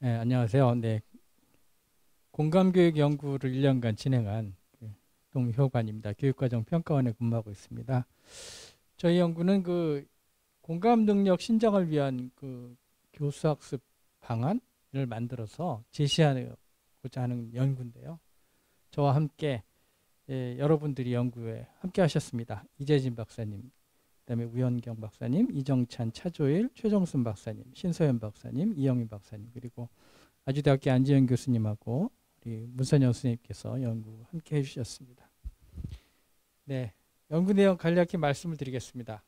네, 안녕하세요. 네, 공감교육 연구를 1년간 진행한 동효관입니다. 교육과정 평가원에 근무하고 있습니다. 저희 연구는 그 공감 능력 신장을 위한 그 교수학습 방안을 만들어서 제시하고자 하는 연구인데요. 저와 함께 여러분들이 연구에 함께 하셨습니다. 이재진 박사님, 그다음에 우현경 박사님, 이정찬, 차조일, 최정순 박사님, 신서연 박사님, 이영민 박사님, 그리고 아주대학교 안지현 교수님하고 우리 문선영 선생님께서 연구 함께 해주셨습니다. 네, 연구 내용 간략히 말씀을 드리겠습니다.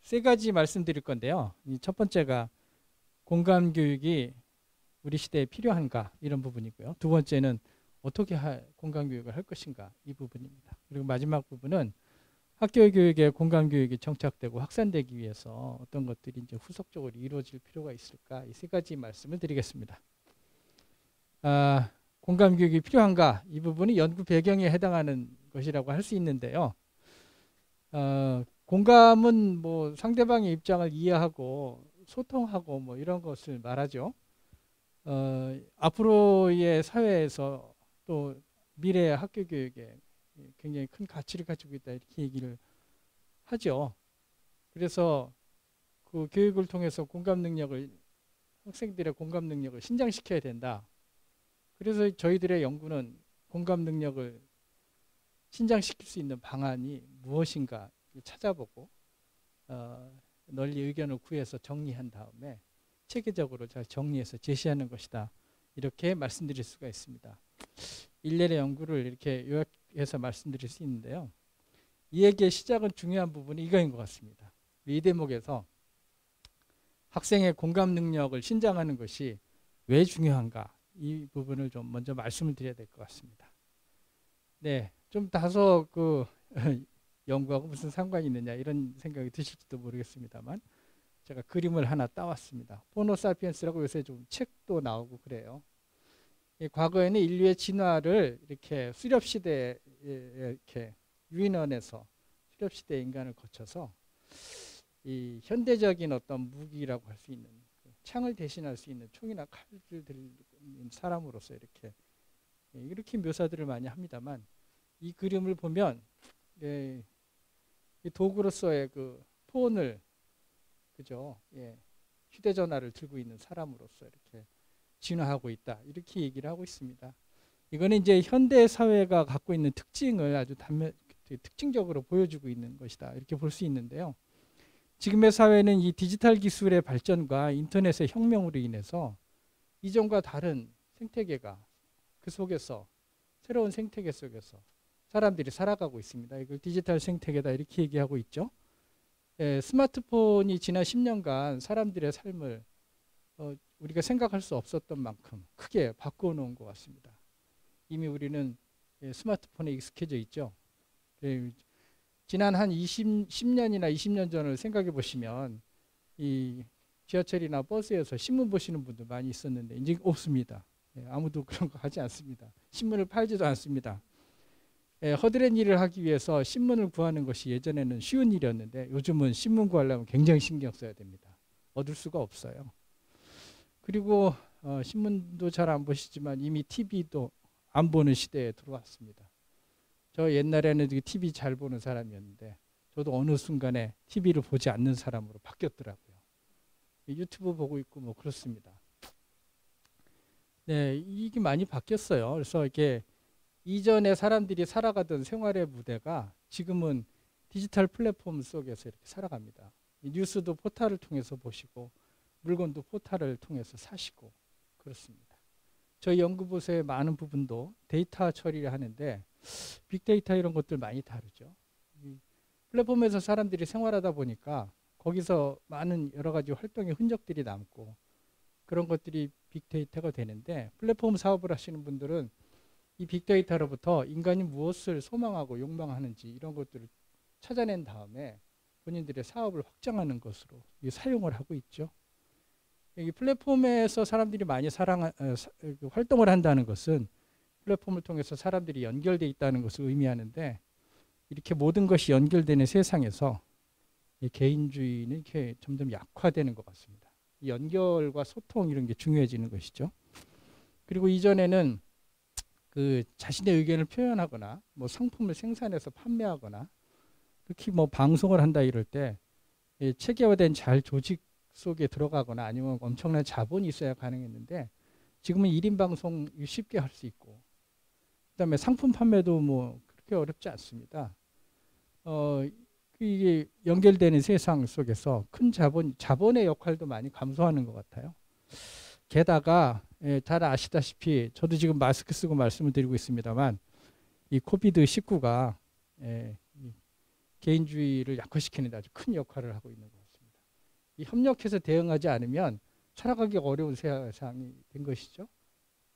세 가지 말씀드릴 건데요. 첫 번째가 공감 교육이 우리 시대에 필요한가 이런 부분이고요. 두 번째는 어떻게 공감 교육을 할 것인가 이 부분입니다. 그리고 마지막 부분은 학교 교육에 공감 교육이 정착되고 확산되기 위해서 어떤 것들이 이제 후속적으로 이루어질 필요가 있을까 이 세 가지 말씀을 드리겠습니다. 공감 교육이 필요한가 이 부분이 연구 배경에 해당하는 것이라고 할 수 있는데요. 공감은 뭐 상대방의 입장을 이해하고 소통하고 뭐 이런 것을 말하죠. 앞으로의 사회에서 또 미래의 학교 교육에 굉장히 큰 가치를 가지고 있다 이렇게 얘기를 하죠. 그래서 그 교육을 통해서 공감 능력을 학생들의 공감 능력을 신장시켜야 된다. 그래서 저희들의 연구는 공감 능력을 신장시킬 수 있는 방안이 무엇인가 찾아보고 널리 의견을 구해서 정리한 다음에 체계적으로 잘 정리해서 제시하는 것이다. 이렇게 말씀드릴 수가 있습니다. 일련의 연구를 이렇게 요약해서 말씀드릴 수 있는데요. 이 얘기의 시작은 중요한 부분이 이거인 것 같습니다. 이 대목에서 학생의 공감 능력을 신장하는 것이 왜 중요한가 이 부분을 좀 먼저 말씀을 드려야 될 것 같습니다. 네, 좀 다소 그 연구하고 무슨 상관이 있느냐 이런 생각이 드실지도 모르겠습니다만 제가 그림을 하나 따왔습니다. 호모사피엔스라고 요새 좀 책도 나오고 그래요. 과거에는 인류의 진화를 이렇게 수렵시대에 이렇게 유인원에서 수렵시대 인간을 거쳐서 이 현대적인 어떤 무기라고 할 수 있는 창을 대신할 수 있는 총이나 칼을 들는 사람으로서 이렇게 묘사들을 많이 합니다만 이 그림을 보면 이 도구로서의 그 폰을 그죠? 휴대전화를 들고 있는 사람으로서 이렇게 진화하고 있다 이렇게 얘기를 하고 있습니다. 이거는 이제 현대 사회가 갖고 있는 특징을 아주 특징적으로 보여주고 있는 것이다 이렇게 볼 수 있는데요. 지금의 사회는 이 디지털 기술의 발전과 인터넷의 혁명으로 인해서 이전과 다른 생태계가 그 속에서 새로운 생태계 속에서 사람들이 살아가고 있습니다. 이걸 디지털 생태계다 이렇게 얘기하고 있죠. 스마트폰이 지난 10년간 사람들의 삶을 우리가 생각할 수 없었던 만큼 크게 바꿔놓은 것 같습니다. 이미 우리는 스마트폰에 익숙해져 있죠. 지난 한 10년이나 20년 전을 생각해 보시면 이 지하철이나 버스에서 신문 보시는 분들 많이 있었는데 이제 없습니다. 아무도 그런 거 하지 않습니다. 신문을 팔지도 않습니다. 허드렛 일을 하기 위해서 신문을 구하는 것이 예전에는 쉬운 일이었는데 요즘은 신문 구하려면 굉장히 신경 써야 됩니다. 얻을 수가 없어요. 그리고 신문도 잘 안 보시지만 이미 TV도 안 보는 시대에 들어왔습니다. 저 옛날에는 TV 잘 보는 사람이었는데 저도 어느 순간에 TV를 보지 않는 사람으로 바뀌었더라고요. 유튜브 보고 있고 뭐 그렇습니다. 네, 이게 많이 바뀌었어요. 그래서 이게 이전에 사람들이 살아가던 생활의 무대가 지금은 디지털 플랫폼 속에서 이렇게 살아갑니다. 뉴스도 포털을 통해서 보시고 물건도 포털을 통해서 사시고 그렇습니다. 저희 연구부서의 많은 부분도 데이터 처리를 하는데 빅데이터 이런 것들 많이 다루죠. 플랫폼에서 사람들이 생활하다 보니까 거기서 많은 여러 가지 활동의 흔적들이 남고 그런 것들이 빅데이터가 되는데 플랫폼 사업을 하시는 분들은 이 빅데이터로부터 인간이 무엇을 소망하고 욕망하는지 이런 것들을 찾아낸 다음에 본인들의 사업을 확장하는 것으로 사용을 하고 있죠. 이 플랫폼에서 사람들이 많이 활동을 한다는 것은 플랫폼을 통해서 사람들이 연결되어 있다는 것을 의미하는데 이렇게 모든 것이 연결되는 세상에서 이 개인주의는 이렇게 점점 약화되는 것 같습니다. 연결과 소통 이런 게 중요해지는 것이죠. 그리고 이전에는 그 자신의 의견을 표현하거나 뭐 상품을 생산해서 판매하거나 특히 뭐 방송을 한다 이럴 때 체계화된 잘 조직 속에 들어가거나 아니면 엄청난 자본이 있어야 가능했는데 지금은 1인 방송 쉽게 할 수 있고 그다음에 상품 판매도 뭐 그렇게 어렵지 않습니다. 이게 연결되는 세상 속에서 큰 자본의 역할도 많이 감소하는 것 같아요. 게다가 잘 아시다시피 저도 지금 마스크 쓰고 말씀을 드리고 있습니다만 이 코비드-19가 개인주의를 약화시키는 데 아주 큰 역할을 하고 있는 것 같습니다. 이 협력해서 대응하지 않으면 살아가기 어려운 세상이 된 것이죠.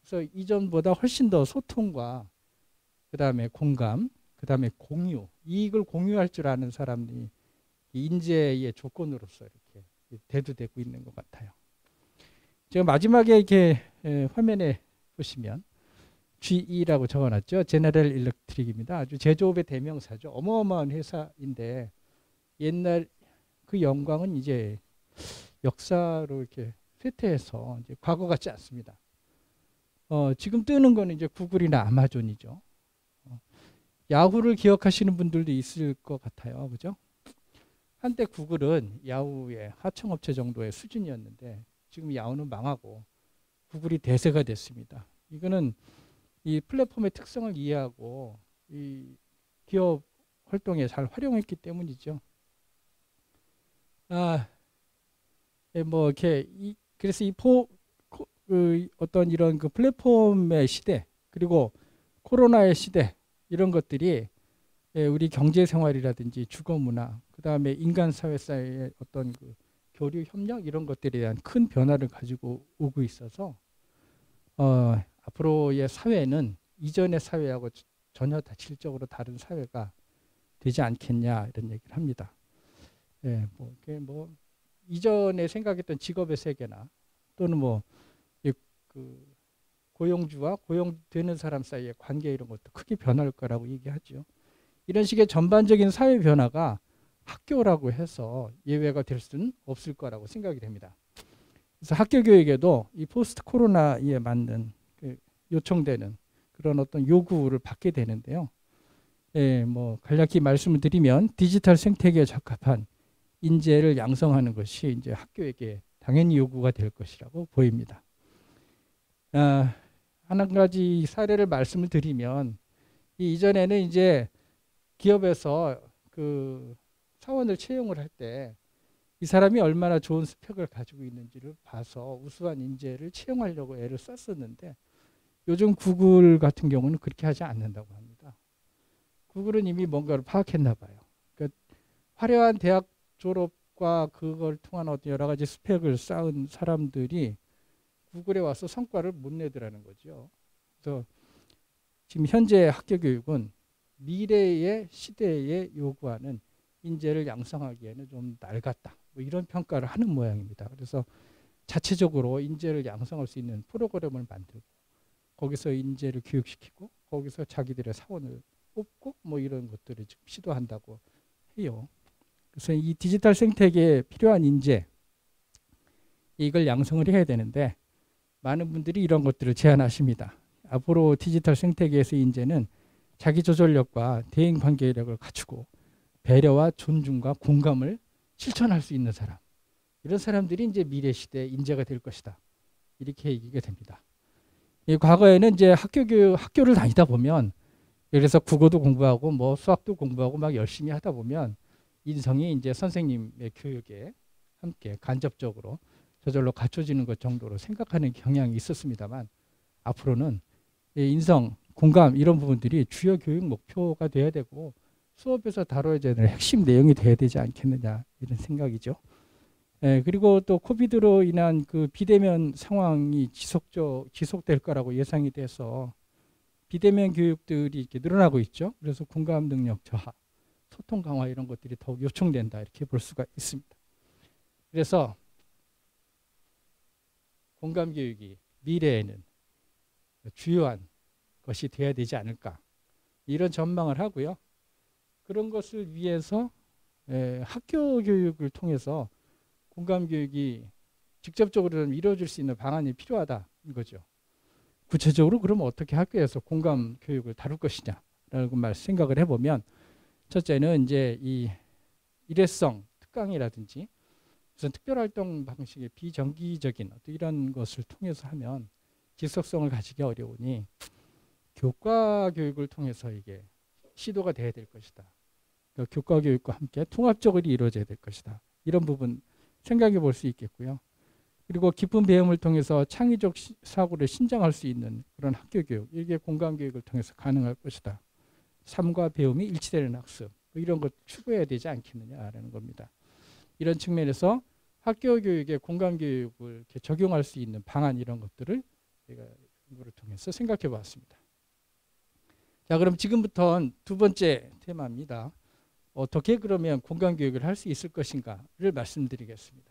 그래서 이전보다 훨씬 더 소통과 그다음에 공감, 그다음에 공유, 이익을 공유할 줄 아는 사람이 인재의 조건으로서 이렇게 대두되고 있는 것 같아요. 제가 마지막에 이렇게 화면에 보시면 GE라고 적어놨죠. 제너럴 일렉트릭입니다. 아주 제조업의 대명사죠. 어마어마한 회사인데 옛날 그 영광은 이제 역사로 이렇게 쇠퇴해서 이제 과거 같지 않습니다. 지금 뜨는 거는 이제 구글이나 아마존이죠. 야후를 기억하시는 분들도 있을 것 같아요. 그죠? 한때 구글은 야후의 하청업체 정도의 수준이었는데 지금 야후는 망하고 구글이 대세가 됐습니다. 이거는 이 플랫폼의 특성을 이해하고 이 기업 활동에 잘 활용했기 때문이죠. 뭐 이렇게 그래서 어떤 이런 그 플랫폼의 시대 그리고 코로나의 시대 이런 것들이 우리 경제 생활이라든지 주거 문화 그다음에 인간 사회 사이의 어떤 그 교류 협력 이런 것들에 대한 큰 변화를 가지고 오고 있어서 앞으로의 사회는 이전의 사회하고 전혀 질적으로 다른 사회가 되지 않겠냐 이런 얘기를 합니다. 뭐 이전에 생각했던 직업의 세계나 또는 뭐 그 고용주와 고용되는 사람 사이의 관계 이런 것도 크게 변할 거라고 얘기하죠. 이런 식의 전반적인 사회 변화가 학교라고 해서 예외가 될 수는 없을 거라고 생각이 됩니다. 그래서 학교 교육에도 이 포스트 코로나에 맞는 요청되는 그런 어떤 요구를 받게 되는데요. 뭐 간략히 말씀을 드리면 디지털 생태계에 적합한 인재를 양성하는 것이 이제 학교에게 당연히 요구가 될 것이라고 보입니다. 한 가지 사례를 말씀을 드리면 이전에는 이제 기업에서 그 사원을 채용을 할 때 이 사람이 얼마나 좋은 스펙을 가지고 있는지를 봐서 우수한 인재를 채용하려고 애를 썼었는데 요즘 구글 같은 경우는 그렇게 하지 않는다고 합니다. 구글은 이미 뭔가를 파악했나 봐요. 그러니까 화려한 대학 졸업과 그걸 통한 어떤 여러 가지 스펙을 쌓은 사람들이 구글에 와서 성과를 못 내더라는 거죠. 그래서 지금 현재 학교 교육은 미래의 시대에 요구하는 인재를 양성하기에는 좀 낡았다. 뭐 이런 평가를 하는 모양입니다. 그래서 자체적으로 인재를 양성할 수 있는 프로그램을 만들고 거기서 인재를 교육시키고 거기서 자기들의 사원을 뽑고 뭐 이런 것들을 지금 시도한다고 해요. 그래서 이 디지털 생태계에 필요한 인재 이걸 양성을 해야 되는데 많은 분들이 이런 것들을 제안하십니다. 앞으로 디지털 생태계에서 인재는 자기 조절력과 대인 관계력을 갖추고 배려와 존중과 공감을 실천할 수 있는 사람 이런 사람들이 이제 미래 시대의 인재가 될 것이다. 이렇게 얘기가 됩니다. 과거에는 이제 학교를 다니다 보면 그래서 국어도 공부하고 뭐 수학도 공부하고 막 열심히 하다 보면 인성이 이제 선생님의 교육에 함께 간접적으로 저절로 갖춰지는 것 정도로 생각하는 경향이 있었습니다만 앞으로는 인성, 공감 이런 부분들이 주요 교육 목표가 돼야 되고 수업에서 다뤄야 되는 핵심 내용이 돼야 되지 않겠느냐 이런 생각이죠. 그리고 또 코비드로 인한 그 비대면 상황이 지속될 거라고 예상이 돼서 비대면 교육들이 이렇게 늘어나고 있죠. 그래서 공감 능력 저하, 소통 강화 이런 것들이 더욱 요청된다 이렇게 볼 수가 있습니다. 그래서 공감 교육이 미래에는 주요한 것이 되어야 되지 않을까 이런 전망을 하고요. 그런 것을 위해서 학교 교육을 통해서 공감 교육이 직접적으로는 이루어질 수 있는 방안이 필요하다 이거죠. 구체적으로 그럼 어떻게 학교에서 공감 교육을 다룰 것이냐라고 생각을 해보면 첫째는 이제 이 일회성 특강이라든지 무슨 특별활동 방식의 비정기적인 어떤 이런 것을 통해서 하면 지속성을 가지기 어려우니 교과 교육을 통해서 이게 시도가 돼야 될 것이다. 그러니까 교과 교육과 함께 통합적으로 이루어져야 될 것이다. 이런 부분 생각해 볼 수 있겠고요. 그리고 깊은 배움을 통해서 창의적 사고를 신장할 수 있는 그런 학교 교육, 이게 공감 교육을 통해서 가능할 것이다. 삶과 배움이 일치되는 학습, 뭐 이런 것 추구해야 되지 않겠느냐라는 겁니다. 이런 측면에서 학교 교육에 공감 교육을 이렇게 적용할 수 있는 방안 이런 것들을 제가 연구를 통해서 생각해 보았습니다. 자, 그럼 지금부터는 두 번째 테마입니다. 어떻게 그러면 공감 교육을 할 수 있을 것인가를 말씀드리겠습니다.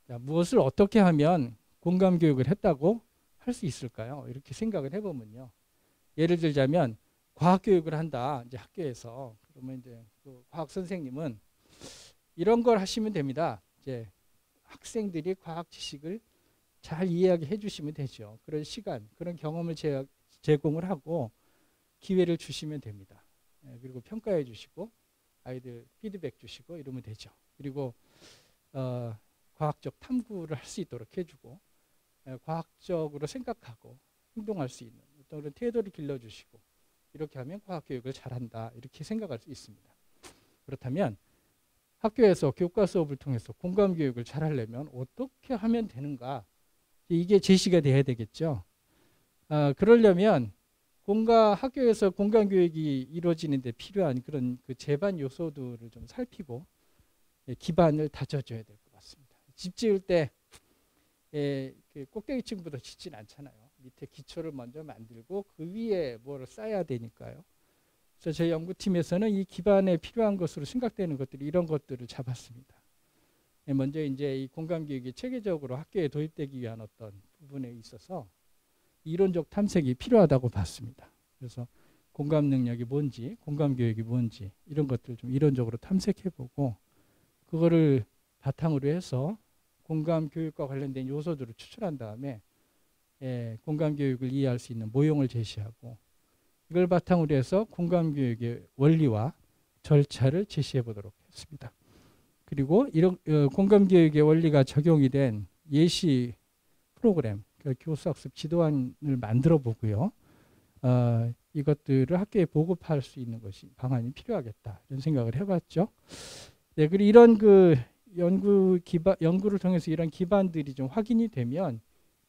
자, 무엇을 어떻게 하면 공감 교육을 했다고 할 수 있을까요? 이렇게 생각을 해보면요. 예를 들자면 과학 교육을 한다. 이제 학교에서 그러면 이제 그 과학 선생님은 이런 걸 하시면 됩니다. 이제 학생들이 과학 지식을 잘 이해하게 해주시면 되죠. 그런 시간, 그런 경험을 제공을 하고 기회를 주시면 됩니다. 그리고 평가해 주시고 아이들 피드백 주시고 이러면 되죠. 그리고 과학적 탐구를 할 수 있도록 해주고 과학적으로 생각하고 행동할 수 있는 어떤 그런 태도를 길러주시고 이렇게 하면 과학교육을 잘한다 이렇게 생각할 수 있습니다. 그렇다면 학교에서 교과 수업을 통해서 공감교육을 잘하려면 어떻게 하면 되는가, 이게 제시가 돼야 되겠죠. 그러려면 학교에서 공감교육이 이루어지는 데 필요한 그런 그 제반 요소들을 좀 살피고 기반을 다져줘야 될 것 같습니다. 집 지을 때 꼭대기층부터 짓진 않잖아요. 밑에 기초를 먼저 만들고 그 위에 뭐를 쌓아야 되니까요. 그래서 저희 연구팀에서는 이 기반에 필요한 것으로 생각되는 것들이 이런 것들을 잡았습니다. 먼저 이제 이 공감교육이 체계적으로 학교에 도입되기 위한 어떤 부분에 있어서 이론적 탐색이 필요하다고 봤습니다. 그래서 공감 능력이 뭔지, 공감 교육이 뭔지 이런 것들을 좀 이론적으로 탐색해보고 그거를 바탕으로 해서 공감 교육과 관련된 요소들을 추출한 다음에 공감 교육을 이해할 수 있는 모형을 제시하고 이걸 바탕으로 해서 공감 교육의 원리와 절차를 제시해 보도록 했습니다. 그리고 이런 공감 교육의 원리가 적용이 된 예시 프로그램, 교수학습 지도안을 만들어 보고요. 이것들을 학교에 보급할 수 있는 것이 방안이 필요하겠다 이런 생각을 해봤죠. 네, 그리고 이런 그 연구를 통해서 이런 기반들이 좀 확인이 되면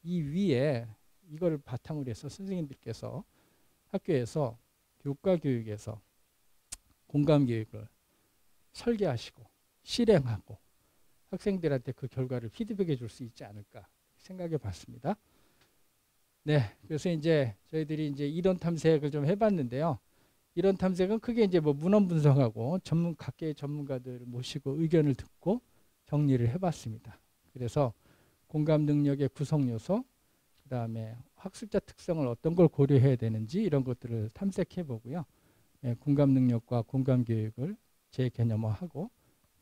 이 위에 이걸 바탕으로 해서 선생님들께서 학교에서 교과 교육에서 공감 교육을 설계하시고 실행하고 학생들한테 그 결과를 피드백해 줄 수 있지 않을까 생각해 봤습니다. 네, 그래서 이제 저희들이 이제 이론 탐색을 좀 해봤는데요. 이론 탐색은 크게 이제 뭐 문헌 분석하고 각계의 전문가들을 모시고 의견을 듣고 정리를 해봤습니다. 그래서 공감 능력의 구성 요소, 그 다음에 학습자 특성을 어떤 걸 고려해야 되는지 이런 것들을 탐색해 보고요. 공감 능력과 공감 교육을 재개념화하고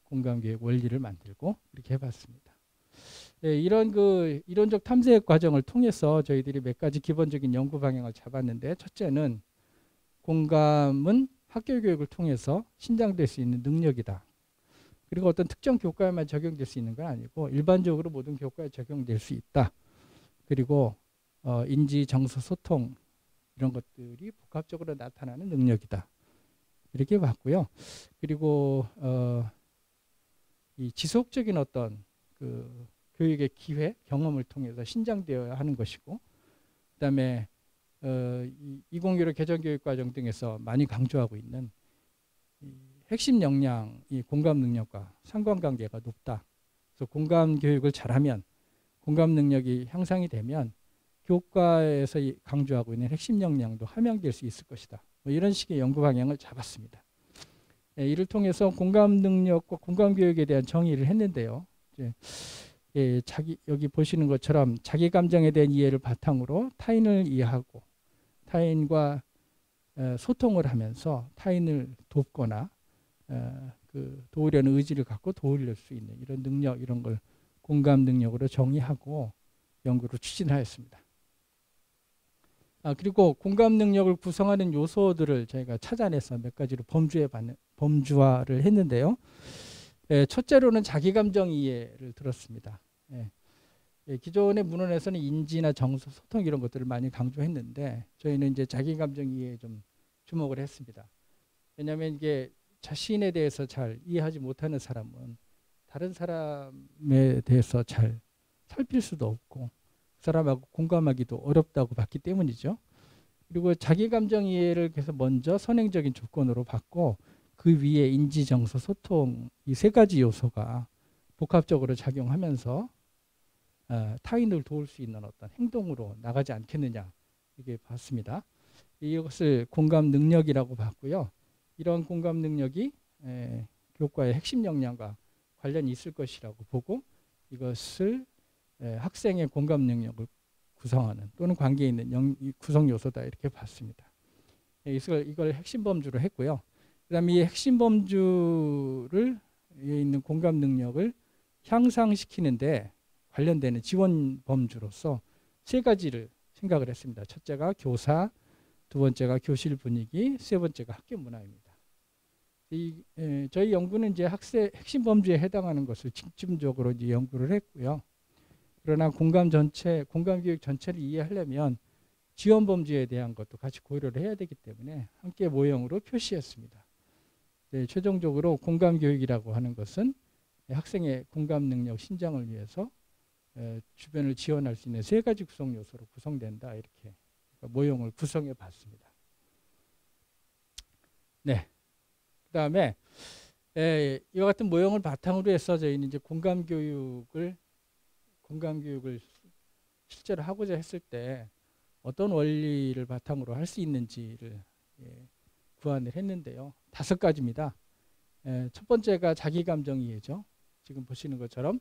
공감 교육 원리를 만들고 이렇게 해봤습니다. 이런 그 이론적 탐색 과정을 통해서 저희들이 몇 가지 기본적인 연구 방향을 잡았는데, 첫째는 공감은 학교 교육을 통해서 신장될 수 있는 능력이다. 그리고 어떤 특정 교과에만 적용될 수 있는 건 아니고 일반적으로 모든 교과에 적용될 수 있다. 그리고 인지, 정서, 소통 이런 것들이 복합적으로 나타나는 능력이다. 이렇게 봤고요. 그리고 이 지속적인 어떤 그 교육의 기회, 경험을 통해서 신장되어야 하는 것이고, 그다음에 2015 개정교육과정 등에서 많이 강조하고 있는 이 핵심 역량이 공감 능력과 상관관계가 높다. 그래서 공감 교육을 잘하면, 공감 능력이 향상이 되면 교과에서 강조하고 있는 핵심 역량도 함양될 수 있을 것이다. 뭐 이런 식의 연구 방향을 잡았습니다. 이를 통해서 공감 능력과 공감 교육에 대한 정의를 했는데요. 여기 보시는 것처럼 자기 감정에 대한 이해를 바탕으로 타인을 이해하고 타인과 소통을 하면서 타인을 돕거나 도우려는 의지를 갖고 도울 수 있는 이런 능력, 이런 걸 공감 능력으로 정의하고 연구를 추진하였습니다. 그리고 공감 능력을 구성하는 요소들을 저희가 찾아내서 몇 가지로 범주화를 했는데요. 첫째로는 자기감정 이해를 들었습니다. 기존의 문헌에서는 인지나 정서, 소통 이런 것들을 많이 강조했는데 저희는 이제 자기감정 이해에 좀 주목을 했습니다. 왜냐하면 이게 자신에 대해서 잘 이해하지 못하는 사람은 다른 사람에 대해서 잘 살필 수도 없고 그 사람하고 공감하기도 어렵다고 봤기 때문이죠. 그리고 자기감정 이해를 그래서 먼저 선행적인 조건으로 봤고 그 위에 인지, 정서, 소통 이 세 가지 요소가 복합적으로 작용하면서 타인을 도울 수 있는 어떤 행동으로 나가지 않겠느냐 이렇게 봤습니다. 이것을 공감 능력이라고 봤고요. 이런 공감 능력이 교과의 핵심 역량과 관련이 있을 것이라고 보고 이것을 학생의 공감 능력을 구성하는 또는 관계에 있는 구성 요소다 이렇게 봤습니다. 이걸 핵심 범주로 했고요. 그다음에 이 핵심 범주를 있는 공감 능력을 향상시키는데 관련되는 지원 범주로서 세 가지를 생각을 했습니다. 첫째가 교사, 두 번째가 교실 분위기, 세 번째가 학교 문화입니다. 저희 연구는 이제 학생 핵심 범주에 해당하는 것을 집중적으로 이제 연구를 했고요. 그러나 공감 교육 전체를 이해하려면 지원 범주에 대한 것도 같이 고려를 해야 되기 때문에 함께 모형으로 표시했습니다. 최종적으로 공감 교육이라고 하는 것은 학생의 공감 능력 신장을 위해서 주변을 지원할 수 있는 세 가지 구성 요소로 구성된다 이렇게 모형을 구성해 봤습니다. 네. 그다음에 이와 같은 모형을 바탕으로 해서 저희는 이제 공감 교육을 실제로 하고자 했을 때 어떤 원리를 바탕으로 할 수 있는지를 구안을 했는데요. 5가지입니다. 첫 번째가 자기감정 이해죠. 지금 보시는 것처럼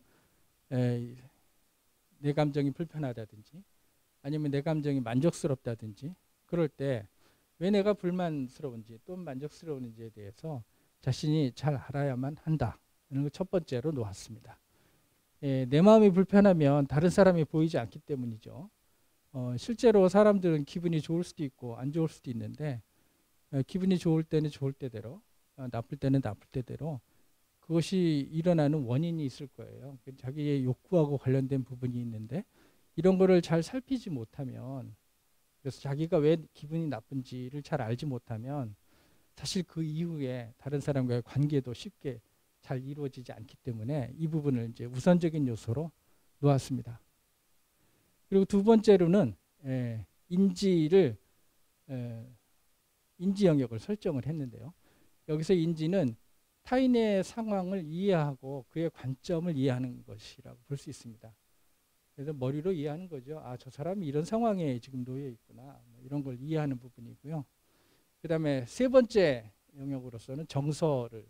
내 감정이 불편하다든지 아니면 내 감정이 만족스럽다든지 그럴 때 왜 내가 불만스러운지 또 만족스러운지에 대해서 자신이 잘 알아야만 한다. 이런 걸 첫 번째로 놓았습니다. 내 마음이 불편하면 다른 사람이 보이지 않기 때문이죠. 실제로 사람들은 기분이 좋을 수도 있고 안 좋을 수도 있는데 기분이 좋을 때는 좋을 때대로 나쁠 때는 나쁠 때대로 그것이 일어나는 원인이 있을 거예요. 자기의 욕구하고 관련된 부분이 있는데 이런 거를 잘 살피지 못하면 그래서 자기가 왜 기분이 나쁜지를 잘 알지 못하면 사실 그 이후에 다른 사람과의 관계도 쉽게 잘 이루어지지 않기 때문에 이 부분을 이제 우선적인 요소로 놓았습니다. 그리고 두 번째로는 인지 영역을 설정을 했는데요. 여기서 인지는 타인의 상황을 이해하고 그의 관점을 이해하는 것이라고 볼 수 있습니다. 그래서 머리로 이해하는 거죠. 저 사람이 이런 상황에 지금 놓여 있구나. 이런 걸 이해하는 부분이고요. 그 다음에 세 번째 영역으로서는 정서를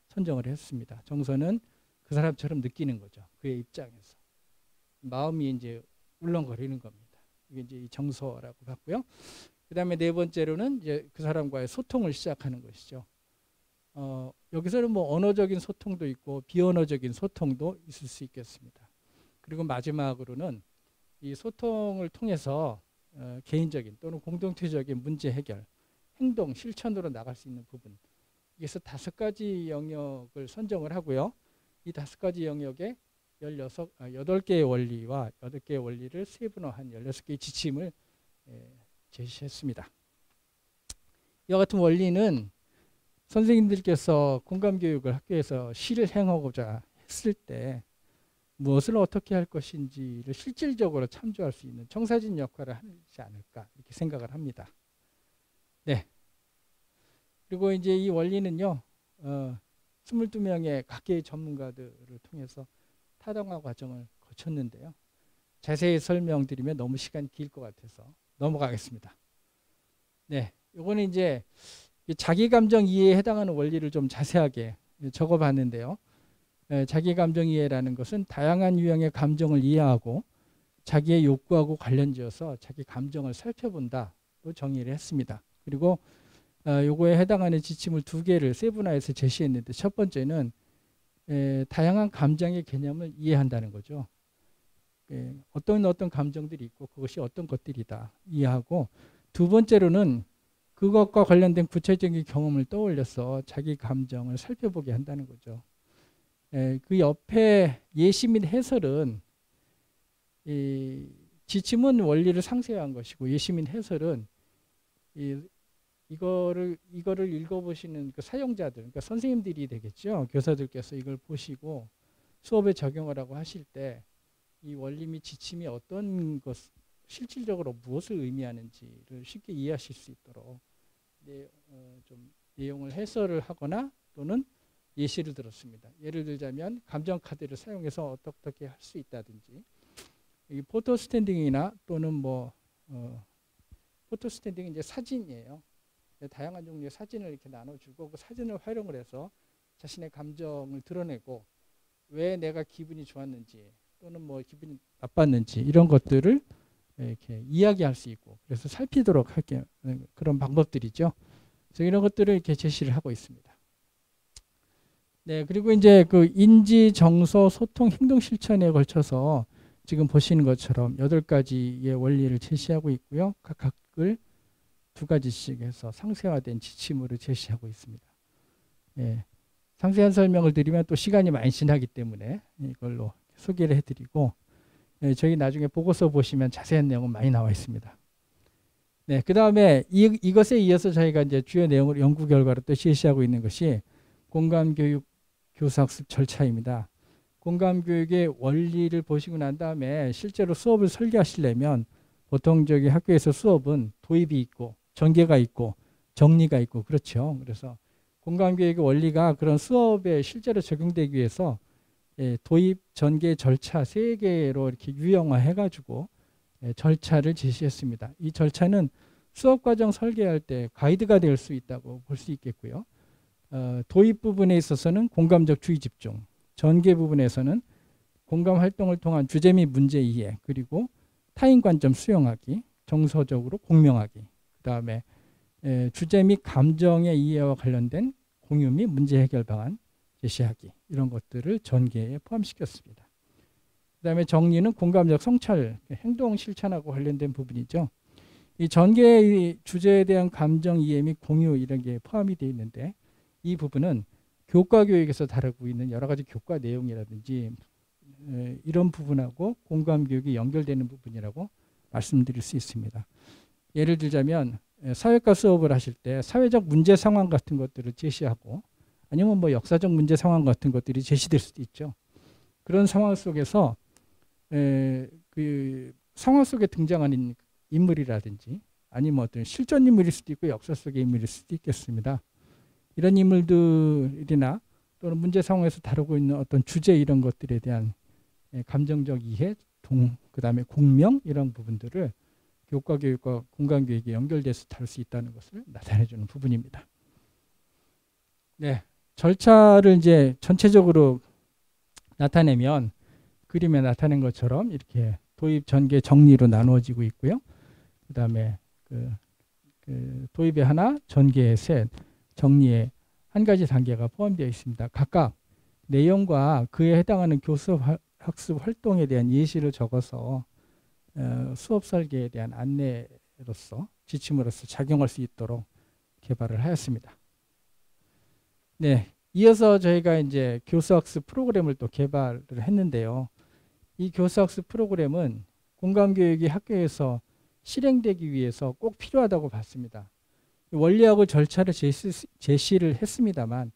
선정을 했습니다. 정서는 그 사람처럼 느끼는 거죠. 그의 입장에서. 마음이 이제 울렁거리는 겁니다. 이게 이제 이 정서라고 봤고요. 그 다음에 네 번째로는 이제 그 사람과의 소통을 시작하는 것이죠. 여기서는 뭐 언어적인 소통도 있고 비언어적인 소통도 있을 수 있겠습니다. 그리고 마지막으로는 이 소통을 통해서 개인적인 또는 공동체적인 문제 해결, 행동, 실천으로 나갈 수 있는 부분. 그래서 5가지 영역을 선정을 하고요. 이 5가지 영역에 8개의 원리와 8개의 원리를 세분화한 16개의 지침을 제시했습니다. 이와 같은 원리는 선생님들께서 공감교육을 학교에서 실행하고자 했을 때 무엇을 어떻게 할 것인지를 실질적으로 참조할 수 있는 청사진 역할을 하지 않을까 이렇게 생각을 합니다. 네. 그리고 이제 이 원리는요, 22명의 각계의 전문가들을 통해서 타당화 과정을 거쳤는데요. 자세히 설명드리면 너무 시간이 길 것 같아서 넘어가겠습니다. 네. 이거는 이제 자기 감정 이해에 해당하는 원리를 좀 자세하게 적어봤는데요. 자기 감정 이해라는 것은 다양한 유형의 감정을 이해하고 자기의 욕구하고 관련지어서 자기 감정을 살펴본다로 정의를 했습니다. 그리고 요거에 해당하는 지침을 2개를 세분화해서 제시했는데 첫 번째는 다양한 감정의 개념을 이해한다는 거죠. 어떤 감정들이 있고 그것이 어떤 것들이다 이해하고, 두 번째로는 그것과 관련된 구체적인 경험을 떠올려서 자기 감정을 살펴보게 한다는 거죠. 그 옆에 예시 및 해설은, 지침은 원리를 상세한 것이고 예시 및 해설은 이거를 읽어보시는 그 사용자들, 그러니까 선생님들이 되겠죠. 교사들께서 이걸 보시고 수업에 적용하라고 하실 때 이 원리 및 지침이 어떤 것, 실질적으로 무엇을 의미하는지를 쉽게 이해하실 수 있도록 좀 내용을 해설을 하거나 또는 예시를 들었습니다. 예를 들자면 감정 카드를 사용해서 어떻게 할 수 있다든지, 이 포토 스탠딩이나 또는 포토 스탠딩은 이제 사진이에요. 다양한 종류의 사진을 이렇게 나눠주고 그 사진을 활용을 해서 자신의 감정을 드러내고 왜 내가 기분이 좋았는지 또는 기분이 나빴는지 이런 것들을 이렇게 이야기할 수 있고, 그래서 살피도록 할게요. 그런 방법들이죠. 그래서 이런 것들을 이렇게 제시를 하고 있습니다. 네, 그리고 이제 그 인지, 정서, 소통, 행동 실천에 걸쳐서 지금 보시는 것처럼 8가지의 원리를 제시하고 있고요. 각각을 2가지씩 해서 상세화된 지침으로 제시하고 있습니다. 상세한 설명을 드리면 또 시간이 많이 지나기 때문에 이걸로 소개를 해드리고, 저희 나중에 보고서 보시면 자세한 내용은 많이 나와 있습니다. 네, 그 다음에 이것에 이어서 저희가 이제 주요 내용을 연구 결과로 또 제시하고 있는 것이 공감교육 교사학습 절차입니다. 공감교육의 원리를 보시고 난 다음에 실제로 수업을 설계하시려면 보통 저기 학교에서 수업은 도입이 있고 전개가 있고 정리가 있고 그렇죠. 그래서 공감교육의 원리가 그런 수업에 실제로 적용되기 위해서 도입, 전개, 절차 3개로 이렇게 유형화해가지고 절차를 제시했습니다. 이 절차는 수업과정 설계할 때 가이드가 될 수 있다고 볼 수 있겠고요. 도입 부분에 있어서는 공감적 주의 집중, 전개 부분에서는 공감 활동을 통한 주제 및 문제 이해, 그리고 타인 관점 수용하기, 정서적으로 공명하기, 그 다음에 주제 및 감정의 이해와 관련된 공유 및 문제 해결 방안 제시하기, 이런 것들을 전개에 포함시켰습니다. 그 다음에 정리는 공감적 성찰, 행동 실천하고 관련된 부분이죠. 이 전개의 주제에 대한 감정 이해 및 공유 이런 게 포함이 되어 있는데, 이 부분은 교과 교육에서 다루고 있는 여러 가지 교과 내용이라든지 이런 부분하고 공감 교육이 연결되는 부분이라고 말씀드릴 수 있습니다. 예를 들자면 사회과 수업을 하실 때 사회적 문제 상황 같은 것들을 제시하고, 아니면 역사적 문제 상황 같은 것들이 제시될 수도 있죠. 그런 상황 속에서 그 상황 속에 등장하는 인물이라든지 아니면 어떤 실존 인물일 수도 있고 역사 속의 인물일 수도 있겠습니다. 이런 인물들이나 또는 문제 상황에서 다루고 있는 어떤 주제 이런 것들에 대한 감정적 이해, 그 다음에 공명 이런 부분들을 교과 교육과 공감 교육이 연결돼서 다룰 수 있다는 것을 나타내주는 부분입니다. 네, 절차를 이제 전체적으로 나타내면 그림에 나타낸 것처럼 이렇게 도입, 전개, 정리로 나누어지고 있고요. 그 다음에 그 도입에 하나, 전개에 셋, 정리에 1가지 단계가 포함되어 있습니다. 각각 내용과 그에 해당하는 교수 학습 활동에 대한 예시를 적어서 수업 설계에 대한 안내로서, 지침으로서 작용할 수 있도록 개발을 하였습니다. 네, 이어서 저희가 이제 교수학습 프로그램을 또 개발을 했는데요. 이 교수학습 프로그램은 공감교육이 학교에서 실행되기 위해서 꼭 필요하다고 봤습니다. 원리하고 절차를 제시를 했습니다만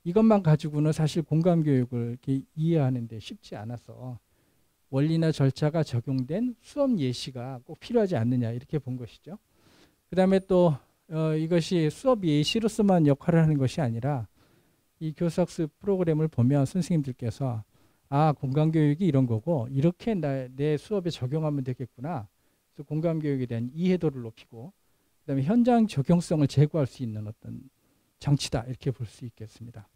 이것만 가지고는 사실 공감교육을 이렇게 이해하는 데 쉽지 않아서 원리나 절차가 적용된 수업 예시가 꼭 필요하지 않느냐 이렇게 본 것이죠. 그 다음에 또 이것이 수업 예시로서만 역할을 하는 것이 아니라 이 교수학습 프로그램을 보면 선생님들께서 공감교육이 이런 거고 이렇게 내 수업에 적용하면 되겠구나. 그래서 공감교육에 대한 이해도를 높이고 그다음에 현장 적용성을 제고할 수 있는 어떤 장치다 이렇게 볼 수 있겠습니다.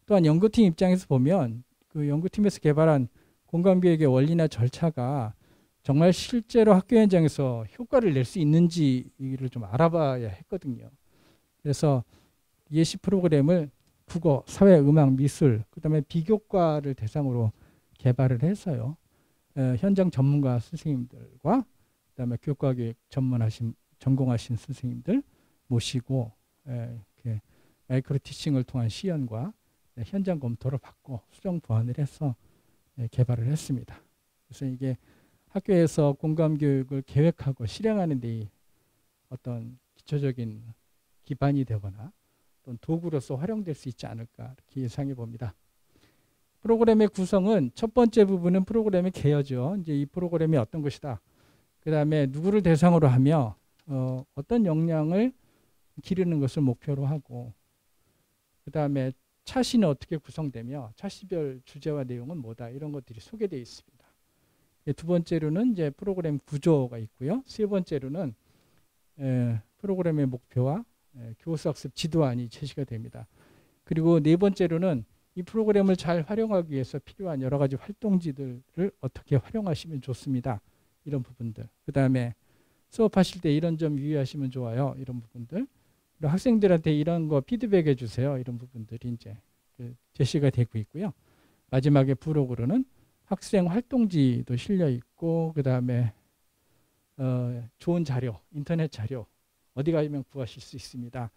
또한 연구팀 입장에서 보면 그 연구팀에서 개발한 공감교육의 원리나 절차가 정말 실제로 학교 현장에서 효과를 낼 수 있는지를 좀 알아봐야 했거든요. 그래서 예시 프로그램을 국어, 사회, 음악, 미술, 그다음에 비교과를 대상으로 개발을 해서요. 현장 전문가 선생님들과 그다음에 교과 교육 전공하신 선생님들 모시고 이렇게 마이크로 티칭을 통한 시연과 현장 검토를 받고 수정 보완을 해서 개발을 했습니다. 그래서 이게 학교에서 공감 교육을 계획하고 실행하는 데 어떤 기초적인 기반이 되거나 또는 도구로서 활용될 수 있지 않을까 이렇게 예상해 봅니다. 프로그램의 구성은 첫 번째 부분은 프로그램의 개요죠. 이제 이 프로그램이 어떤 것이다. 그 다음에 누구를 대상으로 하며 어떤 역량을 기르는 것을 목표로 하고, 그 다음에 차시는 어떻게 구성되며 차시별 주제와 내용은 뭐다, 이런 것들이 소개되어 있습니다. 두 번째로는 이제 프로그램 구조가 있고요. 세 번째로는 프로그램의 목표와 교수학습 지도안이 제시가 됩니다. 그리고 네 번째로는 이 프로그램을 잘 활용하기 위해서 필요한 여러 가지 활동지들을 어떻게 활용하시면 좋습니다. 이런 부분들. 그 다음에 수업하실 때 이런 점 유의하시면 좋아요. 이런 부분들. 그리고 학생들한테 이런 거 피드백해 주세요. 이런 부분들이 이제 제시가 되고 있고요. 마지막에 부록으로는 학생 활동지도 실려 있고, 그 다음에 좋은 자료, 인터넷 자료 어디 가면 구하실 수 있습니다.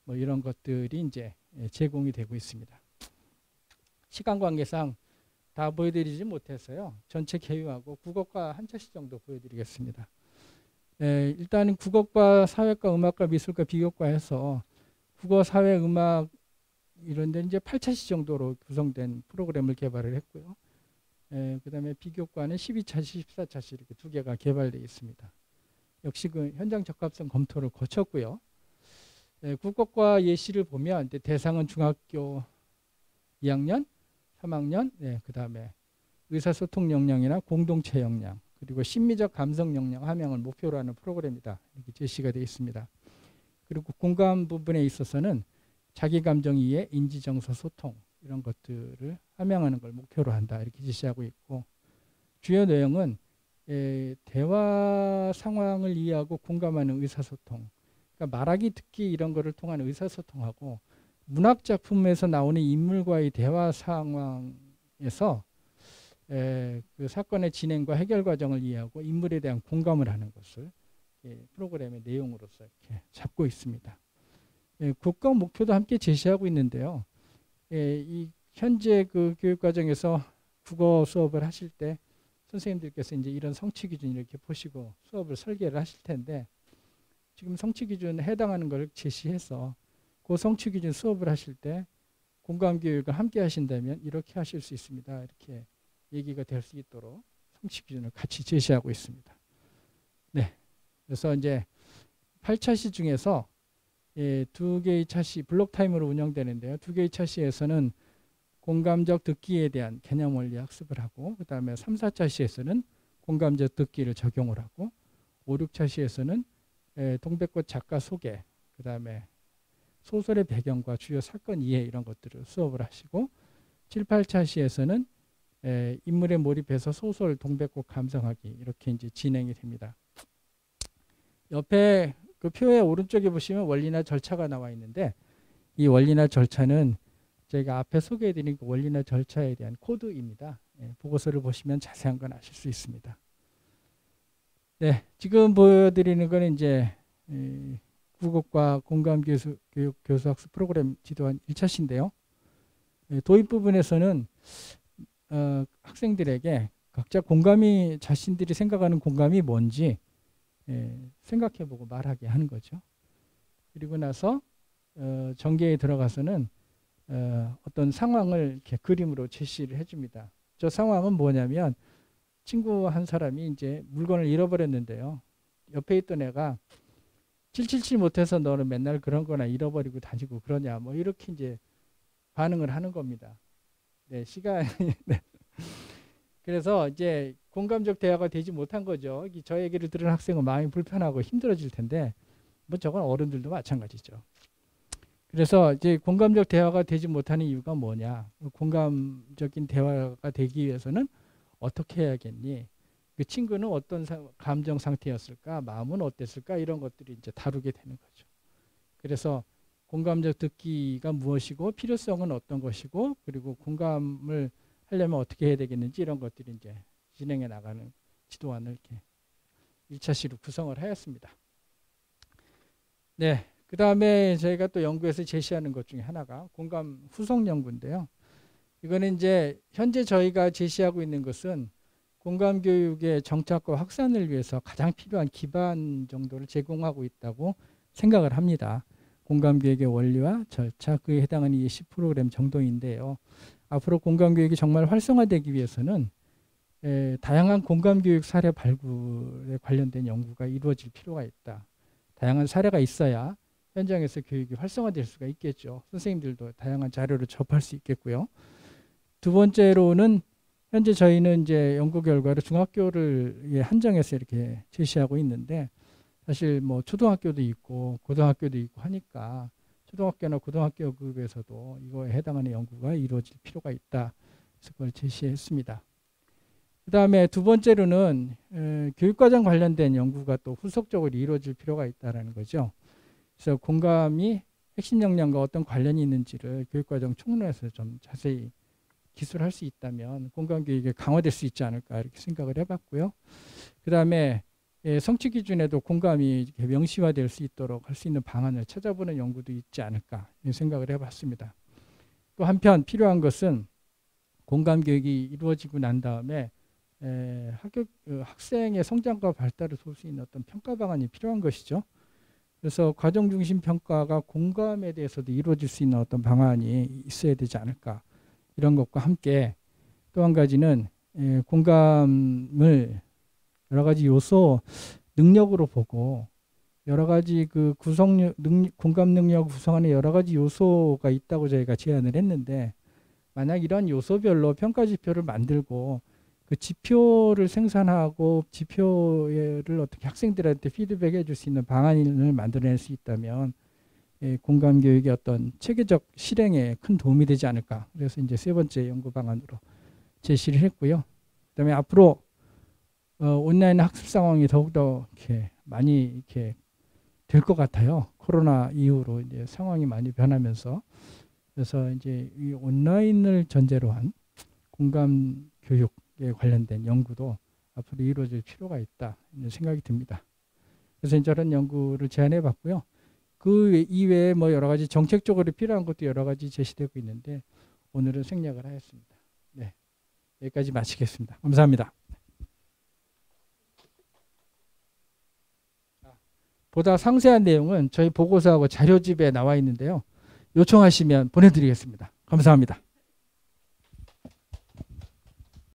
뭐 이런 것들이 이제 제공이 되고 있습니다. 시간 관계상 다 보여드리지 못해서요. 전체 개요하고 국어과 한 차시 정도 보여드리겠습니다. 일단은 국어과, 사회과, 음악과, 미술과, 비교과 해서 국어, 사회, 음악 이런 데 이제 8차시 정도로 구성된 프로그램을 개발을 했고요. 그 다음에 비교과는 12차시, 14차시 이렇게 두 개가 개발되어 있습니다. 역시 그 현장 적합성 검토를 거쳤고요. 국어과 예시를 보면 대상은 중학교 2학년, 3학년, 그 다음에 의사소통 역량이나 공동체 역량, 그리고 심리적 감성 역량 함양을 목표로 하는 프로그램이다. 이렇게 제시가 되어 있습니다. 그리고 공감 부분에 있어서는 자기 감정 이해, 인지 정서 소통 이런 것들을 함양하는 걸 목표로 한다. 이렇게 제시하고 있고, 주요 내용은 대화 상황을 이해하고 공감하는 의사소통, 그러니까 말하기, 듣기 이런 거를 통한 의사소통하고, 문학 작품에서 나오는 인물과의 대화 상황에서 그 사건의 진행과 해결 과정을 이해하고 인물에 대한 공감을 하는 것을 프로그램의 내용으로서 이렇게 잡고 있습니다. 국가 목표도 함께 제시하고 있는데요. 이 현재 그 교육 과정에서 국어 수업을 하실 때 선생님들께서 이제 이런 성취 기준 이렇게 보시고 수업을 설계를 하실 텐데, 지금 성취 기준에 해당하는 걸 제시해서 그 성취 기준 수업을 하실 때 공감 교육을 함께 하신다면 이렇게 하실 수 있습니다. 이렇게 얘기가 될 수 있도록 성취 기준을 같이 제시하고 있습니다. 네. 그래서 이제 8차시 중에서 두 개의 차시 블록 타임으로 운영되는데요. 두 개의 차시에서는 공감적 듣기에 대한 개념 원리 학습을 하고, 그 다음에 3, 4차시에서는 공감적 듣기를 적용을 하고, 5, 6차시에서는 동백꽃 작가 소개, 그 다음에 소설의 배경과 주요 사건 이해 이런 것들을 수업을 하시고, 7, 8차시에서는 인물에 몰입해서 소설 동백꽃 감상하기 이렇게 이제 진행이 됩니다. 옆에 그 표의 오른쪽에 보시면 원리나 절차가 나와 있는데, 이 원리나 절차는 저희가 앞에 소개해드린 그 원리나 절차에 대한 코드입니다. 보고서를 보시면 자세한 건 아실 수 있습니다. 네, 지금 보여드리는 거는 이제 국어과 공감 교육 교수학습 프로그램 지도안 1차시인데요. 도입 부분에서는 학생들에게 각자 공감이, 자신들이 생각하는 공감이 뭔지 생각해보고 말하게 하는 거죠. 그리고 나서 전개에 들어가서는 어떤 상황을 이렇게 그림으로 제시를 해줍니다. 저 상황은 뭐냐면, 친구 한 사람이 이제 물건을 잃어버렸는데요. 옆에 있던 애가 777 못해서 너는 맨날 그런 거나 잃어버리고 다니고 그러냐, 뭐 이렇게 이제 반응을 하는 겁니다. 네, 시간이. 네. 그래서 이제 공감적 대화가 되지 못한 거죠. 저 얘기를 들은 학생은 마음이 불편하고 힘들어질 텐데, 뭐 저건 어른들도 마찬가지죠. 그래서 이제 공감적 대화가 되지 못하는 이유가 뭐냐, 공감적인 대화가 되기 위해서는 어떻게 해야겠니, 그 친구는 어떤 감정 상태였을까, 마음은 어땠을까, 이런 것들이 이제 다루게 되는 거죠. 그래서 공감적 듣기가 무엇이고 필요성은 어떤 것이고 그리고 공감을 하려면 어떻게 해야 되겠는지 이런 것들이 이제 진행해 나가는 지도안을 이렇게 1차시로 구성을 하였습니다. 네, 그 다음에 저희가 또 연구에서 제시하는 것 중에 하나가 공감 후속 연구인데요. 이거는 이제 현재 저희가 제시하고 있는 것은 공감 교육의 정착과 확산을 위해서 가장 필요한 기반 정도를 제공하고 있다고 생각을 합니다. 공감 교육의 원리와 절차, 그에 해당하는 10프로그램 정도인데요. 앞으로 공감 교육이 정말 활성화되기 위해서는 다양한 공감 교육 사례 발굴에 관련된 연구가 이루어질 필요가 있다. 다양한 사례가 있어야 현장에서 교육이 활성화될 수가 있겠죠. 선생님들도 다양한 자료를 접할 수 있겠고요. 두 번째로는 현재 저희는 이제 연구 결과를 중학교를 한정해서 이렇게 제시하고 있는데 사실 뭐 초등학교도 있고 고등학교도 있고 하니까 초등학교나 고등학교 급에서도 이거에 해당하는 연구가 이루어질 필요가 있다. 그래서 그걸 제시했습니다. 그 다음에 두 번째로는 교육과정 관련된 연구가 또 후속적으로 이루어질 필요가 있다는 거죠. 그래서 공감이 핵심 역량과 어떤 관련이 있는지를 교육과정 총론에서 좀 자세히 기술할 수 있다면 공감교육이 강화될 수 있지 않을까 이렇게 생각을 해봤고요. 그 다음에 성취 기준에도 공감이 이렇게 명시화될 수 있도록 할 수 있는 방안을 찾아보는 연구도 있지 않을까 생각을 해봤습니다. 또 한편 필요한 것은 공감교육이 이루어지고 난 다음에 학생의 성장과 발달을 도울 수 있는 어떤 평가 방안이 필요한 것이죠. 그래서 과정 중심 평가가 공감에 대해서도 이루어질 수 있는 어떤 방안이 있어야 되지 않을까 이런 것과 함께 또 한 가지는 공감을 여러 가지 요소 능력으로 보고 여러 가지 그 공감 능력을 구성하는 여러 가지 요소가 있다고 저희가 제안을 했는데 만약 이런 요소별로 평가 지표를 만들고 그 지표를 생산하고 지표를 어떻게 학생들한테 피드백해 줄 수 있는 방안을 만들어낼 수 있다면 공감 교육의 어떤 체계적 실행에 큰 도움이 되지 않을까. 그래서 이제 세 번째 연구 방안으로 제시를 했고요. 그다음에 앞으로 온라인 학습 상황이 더욱더 이렇게 많이 이렇게 될 것 같아요. 코로나 이후로 이제 상황이 많이 변하면서 그래서 이제 이 온라인을 전제로 한 공감 교육에 관련된 연구도 앞으로 이루어질 필요가 있다 이런 생각이 듭니다. 그래서 저런 연구를 제안해 봤고요. 그 이외에 뭐 여러 가지 정책적으로 필요한 것도 여러 가지 제시되고 있는데 오늘은 생략을 하였습니다. 네, 여기까지 마치겠습니다. 감사합니다. 보다 상세한 내용은 저희 보고서하고 자료집에 나와 있는데요. 요청하시면 보내드리겠습니다. 감사합니다.